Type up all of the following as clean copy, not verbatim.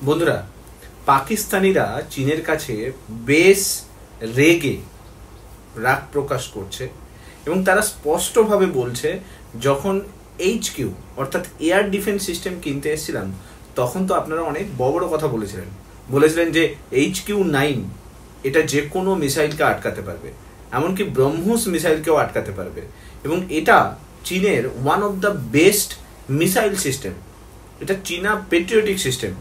বন্ধুরা, পাকিস্তানিরা চীনের কাছে বেশ রেগে রাগ প্রকাশ করছে এবং তারা স্পষ্টভাবে বলছে, যখন HQ অর্থাৎ এয়ার ডিফেন্স সিস্টেম কিনতে এসেছিলাম তখন তো আপনারা অনেক বড় কথা বলেছিলেন যে HQ-9 এটা যে কোনো মিসাইলকে আটকাতে পারবে, এমনকি ব্রহ্মোস মিসাইলকেও আটকাতে পারবে এবং এটা চীনের one of the best missile system, এটা চীনা পেট্রিয়টিক সিস্টেম।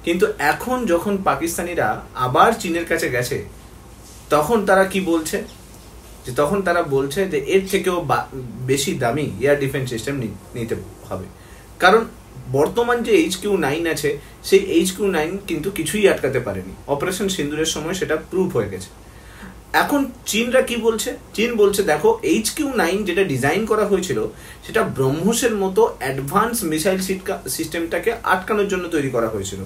কিন্তু এখন যখন পাকিস্তানিরা আবার চীনের কাছে গেছে তখন তারা কি বলছে, যে এর থেকেও বেশি দামি এয়ার ডিফেন্স সিস্টেম নিতে হবে, কারণ বর্তমান যে HQ-9 আছে সেই HQ-9 কিন্তু কিছুই আটকাতে পারেনি। অপারেশন সিন্দুরের সময় সেটা প্রুভ হয়ে গেছে। এখন চীনরা কি বলছে? চীন বলছে, দেখো HQ-9 যেটা ডিজাইন করা হয়েছিল সেটা ব্রহ্মোসের মতো অ্যাডভান্স মিসাইল সিস্টেমটাকে আটকানোর জন্য তৈরি করা হয়েছিল,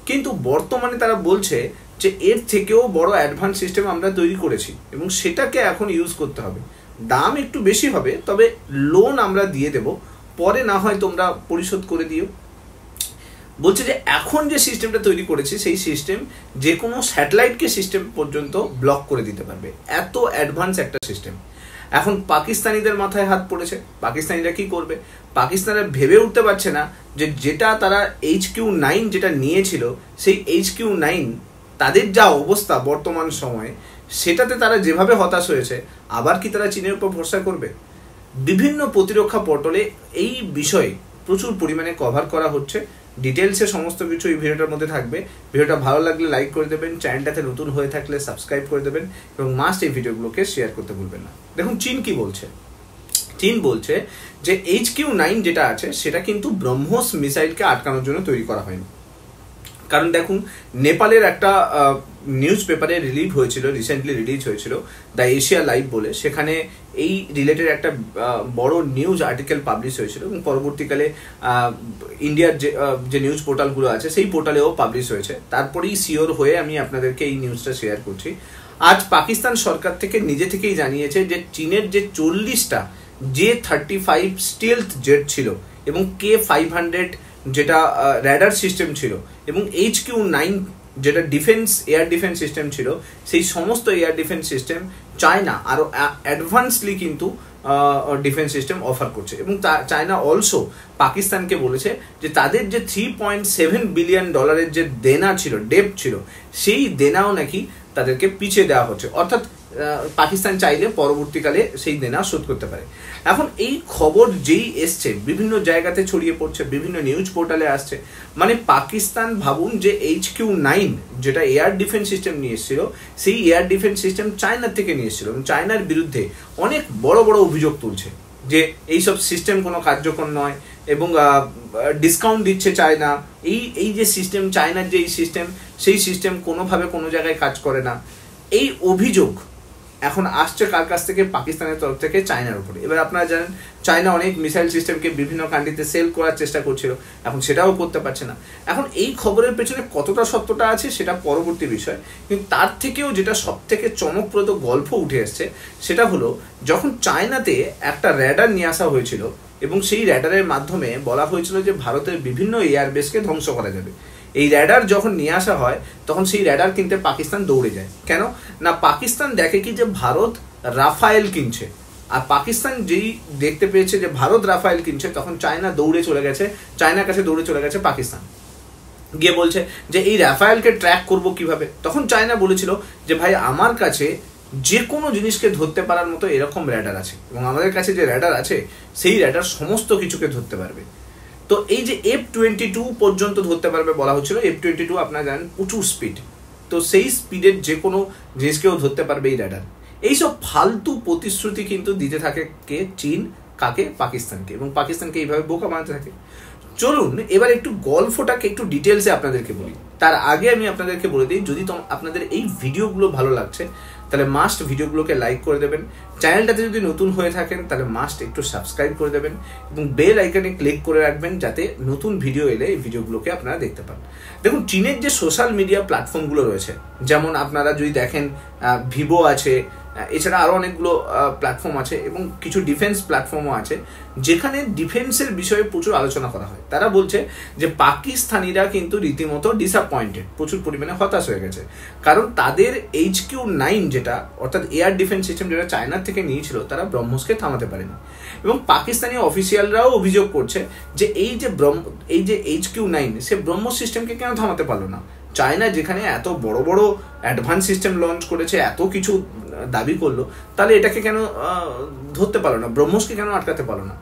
কিন্তু বর্তমানে তারা বলছে যে এর থেকেও বড় অ্যাডভান্স সিস্টেম আমরা তৈরি করেছি এবং সেটাকে এখন ইউজ করতে হবে। দাম একটু বেশি হবে, তবে লোন আমরা দিয়ে দেব, পরে না হয় তোমরা পরিশোধ করে দিও। বলছে যে এখন যে সিস্টেমটা তৈরি করেছি সেই সিস্টেম যে কোনো স্যাটেলাইটকে সিস্টেম পর্যন্ত ব্লক করে দিতে পারবে, এত অ্যাডভান্স একটা সিস্টেম। এখন পাকিস্তানিদের মাথায় হাত পড়েছে। পাকিস্তানিরা কি করবে? পাকিস্তানিরা ভেবে উঠতে পারছে না যে যেটা তারা HQ-9 যেটা নিয়েছিল সেই HQ-9 তাদের যা অবস্থা বর্তমান সময়ে, সেটাতে তারা যেভাবে হতাশ হয়েছে, আবার কি তারা চীনের উপর ভরসা করবে? বিভিন্ন প্রতিরক্ষা পটলে এই বিষয়ে প্রচুর পরিমাণে কভার করা হচ্ছে। ডিটেলসে সমস্ত কিছু এই ভিডিওটার মধ্যে থাকবে। ভিডিওটা ভালো লাগলে লাইক করে দেবেন, চ্যানেলটাতে নতুন হয়ে থাকলে সাবস্ক্রাইব করে দেবেন এবং মাস্ট এই ভিডিওগুলোকে শেয়ার করতে ভুলবেন না। দেখুন চীন কি বলছে। চীন বলছে যে HQ-9 যেটা আছে সেটা কিন্তু ব্রহ্মোস মিসাইলকে আটকানোর জন্য তৈরি করা হয়নি। কারণ দেখুন, নেপালের একটা নিউজ পেপারে রিসেন্টলি রিলিজ হয়েছিল দ্য এশিয়া লাইভ বলে, সেখানে এই রিলেটেড একটা বড় নিউজ আর্টিকেল পাবলিশ হয়েছিল এবং পরবর্তীকালে ইন্ডিয়ার যে নিউজ পোর্টালগুলো আছে সেই পোর্টালেও পাবলিশ হয়েছে। তারপরেই শিওর হয়ে আমি আপনাদেরকে এই নিউজটা শেয়ার করছি। আজ পাকিস্তান সরকার থেকে নিজে থেকেই জানিয়েছে যে চীনের যে 40টা J-35 স্টিলথ জেট ছিল এবং K-500 যেটা র্যাডার সিস্টেম ছিল এবং HQ-9 যেটা এয়ার ডিফেন্স সিস্টেম ছিল, সেই সমস্ত এয়ার ডিফেন্স সিস্টেম চায়না আরো অ্যাডভান্সলি কিন্তু ডিফেন্স সিস্টেম অফার করছে এবং চায়না অলসো পাকিস্তানকে বলেছে যে তাদের যে $3.7 বিলিয়ন যে দেনা ছিল, ডেপ্ট ছিল, সেই দেনাও নাকি তাদেরকে পিছিয়ে দেওয়া হচ্ছে, অর্থাৎ পাকিস্তান চাইলে পরবর্তীকালে সেই দেনা শোধ করতে পারে। এখন এই খবর যেই এসছে বিভিন্ন জায়গাতে ছড়িয়ে পড়ছে, বিভিন্ন নিউজ পোর্টালে আসছে, মানে পাকিস্তান ভাবুন যে HQ-9 যেটা এয়ার ডিফেন্স সিস্টেম নিয়ে এসেছিল সেই এয়ার ডিফেন্স সিস্টেম চায়নার থেকে নিয়ে এসেছিল এবং চায়নার বিরুদ্ধে অনেক বড় বড় অভিযোগ তুলছে যে এইসব সিস্টেম কোনো কার্যকর নয় এবং ডিসকাউন্ট দিচ্ছে চায়না। এই যে সিস্টেম, চায়নার যে এই সিস্টেম, সেই সিস্টেম কোনোভাবে কোনো জায়গায় কাজ করে না। এই অভিযোগ এখন আসছে কার কাছ থেকে? পাকিস্তানের তরফ থেকে চায়নার উপরে। এবার আপনারা জানেন চায়না অনেক মিসাইল সিস্টেমকে বিভিন্ন কান্ট্রিতে সেল করার চেষ্টা করছিল, এখন সেটাও করতে পারছে না। এখন এই খবরের পেছনে কতটা সত্যতা আছে সেটা পরবর্তী বিষয়, কিন্তু তার থেকেও যেটা সব থেকে চমকপ্রদ গল্প উঠে এসছে সেটা হলো, যখন চায়নাতে একটা র্যাডার নিয়ে আসা হয়েছিল এবং সেই র্যাডারের মাধ্যমে বলা হয়েছিল যে ভারতের বিভিন্ন এয়ারবেসকে ধ্বংস করা যাবে। এই র্যাডার যখন নিয়ে আসা হয় তখন সেই র্যাডার কিনতে পাকিস্তান দৌড়ে যায়। কেন না? পাকিস্তান দেখে কি যে ভারত রাফায়েল কিনছে, আর পাকিস্তান যেই দেখতে পেয়েছে যে ভারত রাফায়েল কিনছে তখন চায়নার কাছে দৌড়ে চলে গেছে পাকিস্তান, গিয়ে বলছে যে এই রাফায়েলকে ট্র্যাক করব কিভাবে। তখন চায়না বলেছিল যে ভাই, আমার কাছে যে কোনো জিনিসকে ধরতে পারার মতো এরকম র্যাডার আছে এবং আমাদের কাছে যে র্যাডার আছে সেই র্যাডার সমস্ত কিছুকে ধরতে পারবে। তো এই যে F-22 পর্যন্ত ধরতে পারবে বলা হচ্ছিল। F-22 আপনারা জানেন প্রচুর স্পিড, তো সেই স্পিডের যে কোনো জিনিসকেও ধরতে পারবে এই র্যাডার। এইসব ফালতু প্রতিশ্রুতি কিন্তু দিতে থাকে কে? চীন। কাকে? পাকিস্তানকে, এবং পাকিস্তানকে এইভাবে বোকা বানাতে থাকে। চলুন এবার একটু গল্পটাকে একটু ডিটেলসে আপনাদেরকে বলি। তার আগে আমি আপনাদেরকে বলে দিই, যদি আপনাদের এই ভিডিওগুলো ভালো লাগছে তাহলে মাস্ট ভিডিওগুলোকে লাইক করে দেবেন। চ্যানেলটাতে যদি নতুন হয়ে থাকেন তাহলে মাস্ট একটু সাবস্ক্রাইব করে দেবেন এবং বেল আইকনে ক্লিক করে রাখবেন যাতে নতুন ভিডিও এলে এই ভিডিওগুলোকে আপনারা দেখতে পান। দেখুন, চীনের যে সোশ্যাল মিডিয়া প্ল্যাটফর্মগুলো রয়েছে, যেমন আপনারা যদি দেখেন ভিভো আছে, এছাড়া আরও অনেকগুলো প্ল্যাটফর্ম আছে এবং কিছু ডিফেন্স প্ল্যাটফর্মও আছে যেখানে ডিফেন্সের বিষয়ে প্রচুর আলোচনা করা হয়। তারা বলছে যে পাকিস্তানিরা কিন্তু রীতিমতো ডিসঅ্যাপয়েন্টেড, প্রচুর পরিমাণে হতাশ হয়ে গেছে, কারণ তাদের HQ-9 যেটা অর্থাৎ এয়ার ডিফেন্স সিস্টেম যেটা চায়নার থেকে নিয়েছিল, তারা ব্রহ্মসকে থামাতে পারেনি। এবং পাকিস্তানি অফিসিয়ালরাও অভিযোগ করছে যে এই যে HQ-9 সে ব্রহ্মস সিস্টেমকে কেন থামাতে পারলো না। চায়না যেখানে এত বড় বড় অ্যাডভান্স সিস্টেম লঞ্চ করেছে, এত কিছু দাবি করলো, তাহলে এটাকে কেন ধরতে পারলো না, ব্রহ্মসকে কেন আটকাতে পারলো না?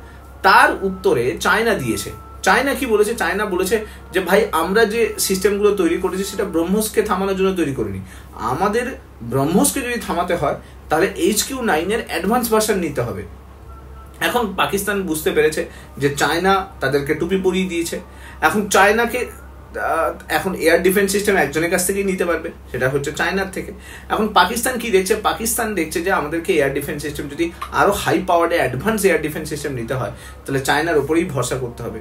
তার উত্তরে চায়না দিয়েছে। চায়না কি বলেছে? চায়না বলেছে যে ভাই আমরা যে সিস্টেমগুলো তৈরি করেছি সেটা ব্রহ্মসকে থামানোর জন্য তৈরি করিনি, আমাদের ব্রহ্মসকে যদি থামাতে হয় তাহলে HQ-9 এর অ্যাডভান্স ভার্সন নিতে হবে। এখন পাকিস্তান বুঝতে পেরেছে যে চায়না তাদেরকে টুপি পরিয়ে দিয়েছে, এখন চায়নাকে এখন এয়ার ডিফেন্স সিস্টেম একজনের কাছ থেকেই নিতে পারবে, সেটা হচ্ছে চায়নার থেকে। এখন পাকিস্তান কি দেখছে? পাকিস্তান দেখছে যে আমাদেরকে এয়ার ডিফেন্স সিস্টেম যদি আরও হাই পাওয়ার্ডে অ্যাডভান্স এয়ার ডিফেন্স সিস্টেম নিতে হয় তাহলে চায়নার উপরেই ভরসা করতে হবে।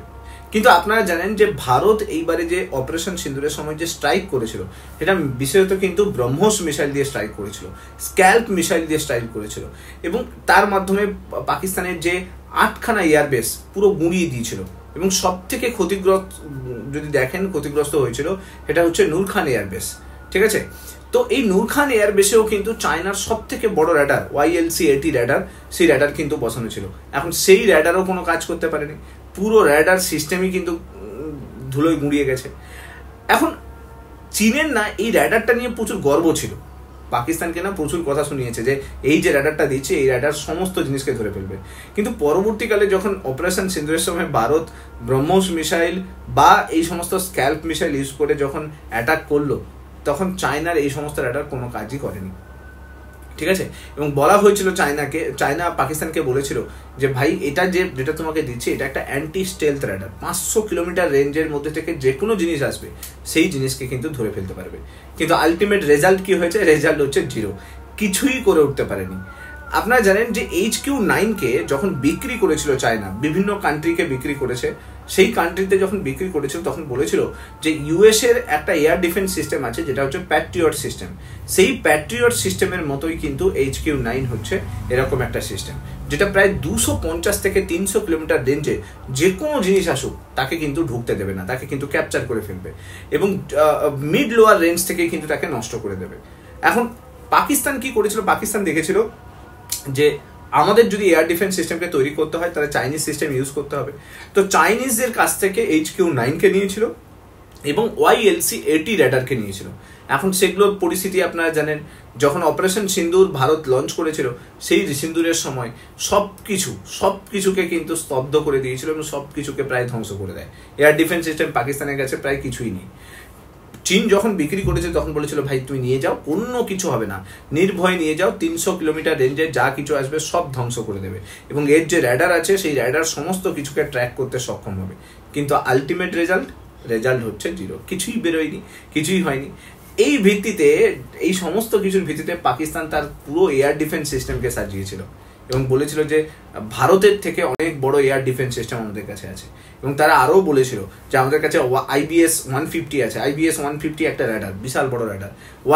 কিন্তু আপনারা জানেন যে ভারত এইবারে যে অপারেশন সিন্দুরের সময় যে স্ট্রাইক করেছিল সেটা বিশেষত কিন্তু ব্রহ্মস মিসাইল দিয়ে স্ট্রাইক করেছিল, স্ক্যাল্প মিসাইল দিয়ে স্ট্রাইক করেছিল, এবং তার মাধ্যমে পাকিস্তানের যে 8খানা এয়ারবেস পুরো গুঁড়িয়ে দিয়েছিল। এবং সব থেকে ক্ষতিগ্রস্ত যদি দেখেন ক্ষতিগ্রস্ত হয়েছিল সেটা হচ্ছে নূর খান এয়ারবেস, ঠিক আছে? তো এই নূর খান এয়ারবেসেও কিন্তু চায়নার সব থেকে বড় র্যাডার YLC-80 র্যাডার, সেই র্যাডার কিন্তু বসানো ছিল। এখন সেই র্যাডারও কোনো কাজ করতে পারেনি, পুরো র্যাডার সিস্টেমই কিন্তু ধুলোয় গুঁড়িয়ে গেছে। এখন চীনের না এই র্যাডারটা নিয়ে প্রচুর গর্ব ছিল, পাকিস্তানকে না প্রচুর কথা শুনিয়েছে যে এই যে র্যাডারটা দিচ্ছে এই র্যাডার সমস্ত জিনিসকে ধরে ফেলবে। কিন্তু পরবর্তীকালে যখন অপারেশন সিন্দুরের সময় ভারত ব্রহ্মস মিসাইল বা এই সমস্ত স্ক্যাল্প মিসাইল ইউজ করে যখন অ্যাটাক করলো, তখন চায়নার এই সমস্ত র্যাডার কোনো কাজই করেনি, ঠিক আছে? এবং বলা হয়েছিল চায়না পাকিস্তানকে বলেছিল যে ভাই যেটা তোমাকে দিচ্ছে এটা একটা অ্যান্টি স্টেলথ র্যাডার, 500 কিলোমিটার রেঞ্জের মধ্যে থেকে যে কোনো জিনিস আসবে সেই জিনিসকে কিন্তু ধরে ফেলতে পারবে। কিন্তু আলটিমেট রেজাল্ট কি হয়েছে? রেজাল্ট হচ্ছে 0, কিছুই করে উঠতে পারেনি। আপনারা জানেন যে HQ-9কে যখন বিক্রি করেছিল চায়না, বিভিন্ন কান্ট্রিকে বিক্রি করেছে, সেই কান্ট্রিতে যখন বিক্রি করেছিল তখন বলেছিল যে US এর একটা এয়ার ডিফেন্স সিস্টেম আছে যেটা হচ্ছে প্যাট্রিয়ট সিস্টেম, সেই প্যাট্রিয়ট সিস্টেমের মতোই কিন্তু HQ-9 হচ্ছে এরকম একটা সিস্টেম যেটা প্রায় 250 থেকে 300 কিলোমিটার রেঞ্জে যে কোনো জিনিস আসুক তাকে কিন্তু ঢুকতে দেবে না, তাকে কিন্তু ক্যাপচার করে ফেলবে এবং মিড লোয়ার রেঞ্জ থেকে কিন্তু তাকে নষ্ট করে দেবে। এখন পাকিস্তান কি করেছিল? পাকিস্তান দেখেছিল যে আমাদের যদি এয়ার ডিফেন্স সিস্টেমকে তৈরি করতে হয় তাহলে চাইনিজ সিস্টেম ইউজ করতে হবে, তো চাইনিজদের কাছ থেকে HQ-9কে নিয়েছিল এবং YLC-80 র্যাডারকে নিয়েছিল। এখন সেগুলোর পরিস্থিতি আপনারা জানেন, যখন অপারেশন সিন্দুর ভারত লঞ্চ করেছিল সেই সিন্দুরের সময় সব কিছুকে কিন্তু স্তব্ধ করে দিয়েছিল এবং সব কিছুকে প্রায় ধ্বংস করে দেয়। এয়ার ডিফেন্স সিস্টেম পাকিস্তানের কাছে প্রায় কিছুই নেই। চীন যখন বিক্রি করেছে তখন বলেছিল ভাই তুমি নিয়ে যাও, কোনো কিছু হবে না, নির্ভয়ে নিয়ে যাও, 300 কিলোমিটার রেঞ্জে যা কিছু আসবে সব ধ্বংস করে দেবে এবং এর যে র্যাডার আছে সেই র্যাডার সমস্ত কিছুকে ট্র্যাক করতে সক্ষম হবে। কিন্তু আলটিমেট রেজাল্ট হচ্ছে 0, কিছুই বেরোয়নি, কিছুই হয়নি। এই সমস্ত কিছুর ভিত্তিতে পাকিস্তান তার পুরো এয়ার ডিফেন্স সিস্টেমকে সাজিয়েছিল এবং বলেছিল যে ভারতের থেকে অনেক বড় এয়ার ডিফেন্স সিস্টেম আমাদের কাছে আছে। এবং তারা আরও বলেছিল যে আমাদের কাছে IBS-150 আছে, IBS-150 একটা র্যাডার, বিশাল বড় র্যাডার,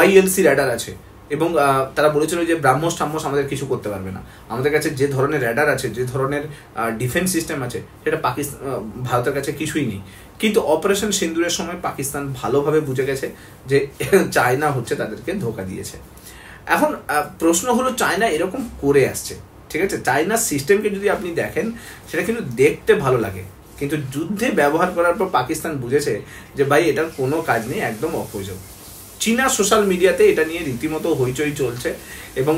YLC র্যাডার আছে, এবং তারা বলেছিল যে ব্রাহ্মস আমাদের কিছু করতে পারবে না, আমাদের কাছে যে ধরনের র্যাডার আছে, যে ধরনের ডিফেন্স সিস্টেম আছে সেটা ভারতের কাছে কিছুই নেই। কিন্তু অপারেশন সিন্দুরের সময় পাকিস্তান ভালোভাবে বুঝে গেছে যে চায়না হচ্ছে তাদেরকে ধোঁকা দিয়েছে। এখন প্রশ্ন হলো চায়না এরকম করে আসছে, ঠিক আছে? চায়নার সিস্টেমকে যদি আপনি দেখেন সেটা কিন্তু দেখতে ভালো লাগে, কিন্তু যুদ্ধে ব্যবহার করার পর পাকিস্তান বুঝেছে যে ভাই এটার কোনো কাজ নেই, একদম অপ্রয়োজন। চীনা সোশ্যাল মিডিয়াতে এটা নিয়ে রীতিমতো হইচই চলছে এবং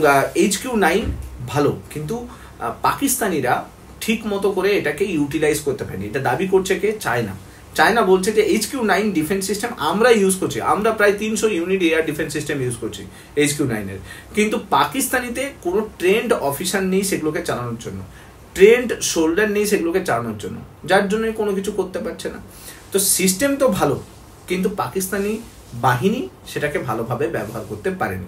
HQ-9 ভালো, কিন্তু পাকিস্তানিরা ঠিক মতো করে এটাকে ইউটিলাইজ করতে পারেনি। এটা দাবি করছে কে? চায়না বলছে যে HQ-9 ডিফেন্স সিস্টেম আমরা ইউজ করছি, আমরা প্রায় 300 unit air defence system use করছি HQ-9 এর, কিন্তু পাকিস্তানিতে কোনো ট্রেন্ড অফিসার নেই সেগুলোকে চালানোর জন্য, ট্রেন্ড শোল্ডার নেই সেগুলোকে চালানোর জন্য, যার জন্য কোনো কিছু করতে পারছে না। তো সিস্টেম তো ভালো, কিন্তু পাকিস্তানি বাহিনী সেটাকে ভালোভাবে ব্যবহার করতে পারেনি।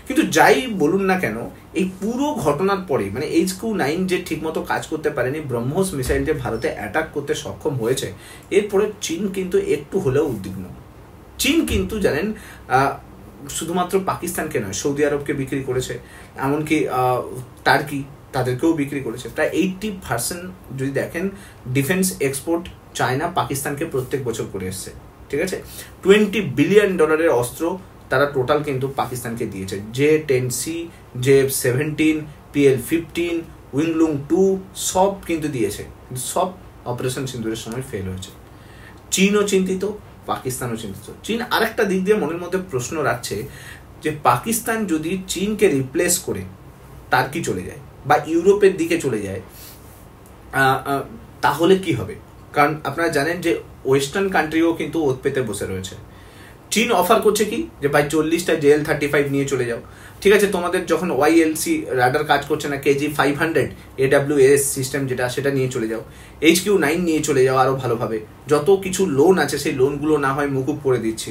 কিন্তু যাই বলুন না কেন, এই পুরো ঘটনার পরে মানে HQ-9 যে ঠিকমতো কাজ করতে পারেনি, ব্রহ্মস মিসাইল যে ভারতে অ্যাটাক করতে সক্ষম হয়েছে, এরপরে চীন কিন্তু একটু হলেও উদ্বিগ্ন। চীন কিন্তু জানেন শুধুমাত্র পাকিস্তানকে নয়, সৌদি আরবকে বিক্রি করেছে, এমনকি টার্কি তাদেরকেও বিক্রি করেছে। প্রায় 80% যদি দেখেন ডিফেন্স এক্সপোর্ট চায়না পাকিস্তানকে প্রত্যেক বছর করে এসছে, ঠিক আছে। $20 বিলিয়ন অস্ত্র তারা টোটাল কিন্তু পাকিস্তানকে দিয়েছে। J-10C, JF-17, PL-15, উইংলুং 2 সব কিন্তু দিয়েছে, কিন্তু সব অপারেশন সিন্দুরের সময় ফেল হয়েছে। চীনও চিন্তিত, পাকিস্তানও চিন্তিত। চীন আরেকটা দিক দিয়ে মনের মধ্যে প্রশ্ন রাখছে যে পাকিস্তান যদি চীনকে রিপ্লেস করে টার্কি চলে যায় বা ইউরোপের দিকে চলে যায় তাহলে কি হবে। কারণ আপনারা জানেন যে ওয়েস্টার্ন কান্ট্রিও কিন্তু ওত পেতে বসে রয়েছে। চীন অফার করছে কি যে ভাই 40টা JL-35 নিয়ে চলে যাও, ঠিক আছে। তোমাদের যখন YLC রাডার কাজ করছে না, KG-500 AWS সিস্টেম যেটা, সেটা নিয়ে চলে যাও, HQ-9 নিয়ে চলে যাও আরও ভালোভাবে। যত কিছু লোন আছে সেই লোনগুলো না হয় মুকুব করে দিচ্ছি।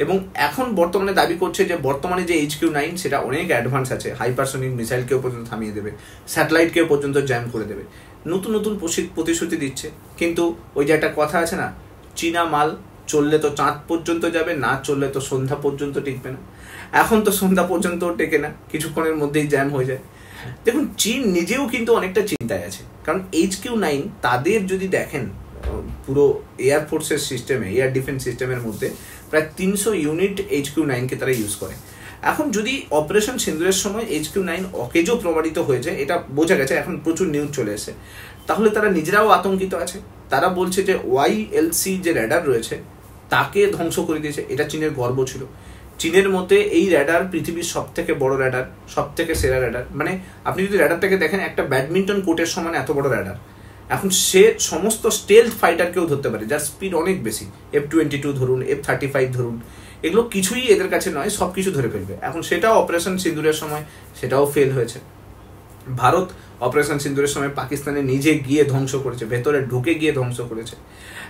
এবং এখন বর্তমানে দাবি করছে যে বর্তমানে যে HQ-9 সেটা অনেক অ্যাডভান্স আছে, হাইপারসনিক মিসাইলকেও পর্যন্ত থামিয়ে দেবে, স্যাটেলাইটকেও পর্যন্ত জ্যাম করে দেবে। নতুন নতুন প্রতিশ্রুতি দিচ্ছে, কিন্তু ওই যে একটা কথা আছে না, চীনা মাল চললে তো চাঁদ পর্যন্ত যাবে, না চললে তো সন্ধ্যা পর্যন্ত টিকবে না। এখন তো সন্ধ্যা পর্যন্ত টেকে না, কিছুক্ষণের মধ্যেই জ্যাম হয়ে যায়। দেখুন চীন নিজেও কিন্তু অনেকটা চিন্তায় আছে, কারণ HQ-9 তাদের যদি দেখেন পুরো এয়ারফোর্সের সিস্টেমে, এয়ার ডিফেন্স সিস্টেমের মধ্যে প্রায় 300 ইউনিট HQ-9কে তারা ইউজ করে। এখন যদি অপারেশন সিন্দুরের সময় HQ-9 অকেজো প্রমাণিত হয়েছে, এটা বোঝা গেছে, এখন প্রচুর নিউজ চলে এসে, তাহলে তারা নিজেরাও আতঙ্কিত আছে। তারা বলছে যে YLC যে র্যাডার রয়েছে তাকে ধ্বংস করে দিয়েছে। এটা চীনের গর্ব ছিল। চীনের মতে এই র্যাডার পৃথিবীর সব থেকে বড় র্যাডার, সব থেকে সেরা র্যাডার। মানে আপনি যদি র্যাডারটাকে দেখেন, একটা ব্যাডমিন্টন কোর্টের সমান এত বড় র্যাডার। এখন সে সমস্ত স্টেলথ ফাইটারকেও ধরতে পারে, যার স্পিড অনেক বেশি। F-22 ধরুন, F-35 ধরুন, এগুলো কিছুই এদের কাছে নয়, সব কিছু ধরে ফেলবে। এখন সেটাও অপারেশন সিন্দুরের সময় সেটাও ফেল হয়েছে। ভারত অপারেশন সিন্দুরের সময় পাকিস্তানে নিজে গিয়ে ধ্বংস করেছে, ভেতরে ঢুকে গিয়ে ধ্বংস করেছে।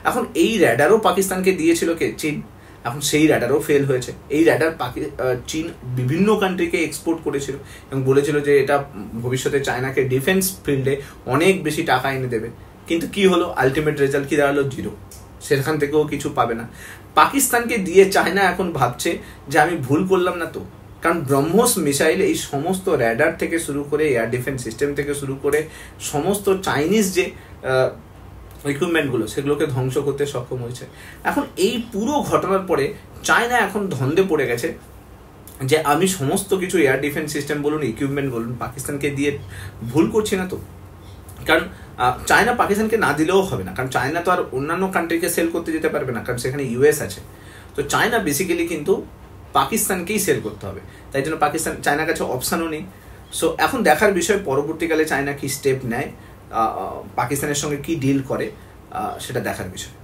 এখন এই র্যাডারও পাকিস্তানকে দিয়েছিল কে? চীন। এখন সেই র্যাডারও ফেল হয়েছে। এই র্যাডার চীন বিভিন্ন কান্ট্রিকে এক্সপোর্ট করেছিল এবং বলেছিল যে এটা ভবিষ্যতে চায়নাকে ডিফেন্স ফিল্ডে অনেক বেশি টাকা এনে দেবে। কিন্তু কি হলো? আলটিমেট রেজাল্ট কি দাঁড়ালো? 0। সেখান থেকেও কিছু পাবে না। পাকিস্তানকে দিয়ে চায়না এখন ভাবছে যে আমি ভুল করলাম না তো, কারণ ব্রহ্মোস মিসাইল এই সমস্ত র্যাডার থেকে শুরু করে এয়ার ডিফেন্স সিস্টেম থেকে শুরু করে সমস্ত চাইনিজ যে ইকুইপমেন্টগুলো সেগুলোকে ধ্বংস করতে সক্ষম হয়েছে। এখন এই পুরো ঘটনার পরে চায়না এখন ধন্দে পড়ে গেছে যে আমি সমস্ত কিছু এয়ার ডিফেন্স সিস্টেম বলুন, ইকুইপমেন্ট বলুন, পাকিস্তানকে দিয়ে ভুল করছি না তো। কারণ চায়না পাকিস্তানকে না দিলেও হবে না, কারণ চায়না তো আর অন্যান্য কান্ট্রিকে সেল করতে যেতে পারবে না, কারণ সেখানে US আছে। তো চায়না বেসিক্যালি কিন্তু পাকিস্তানকেই সেল করতে হবে, তাই জন্য চায়নার কাছে অপশানও নেই। সো এখন দেখার বিষয় পরবর্তীকালে চায়না কি স্টেপ নেয়, পাকিস্তানের সঙ্গে কি ডিল করে, সেটা দেখার বিষয়।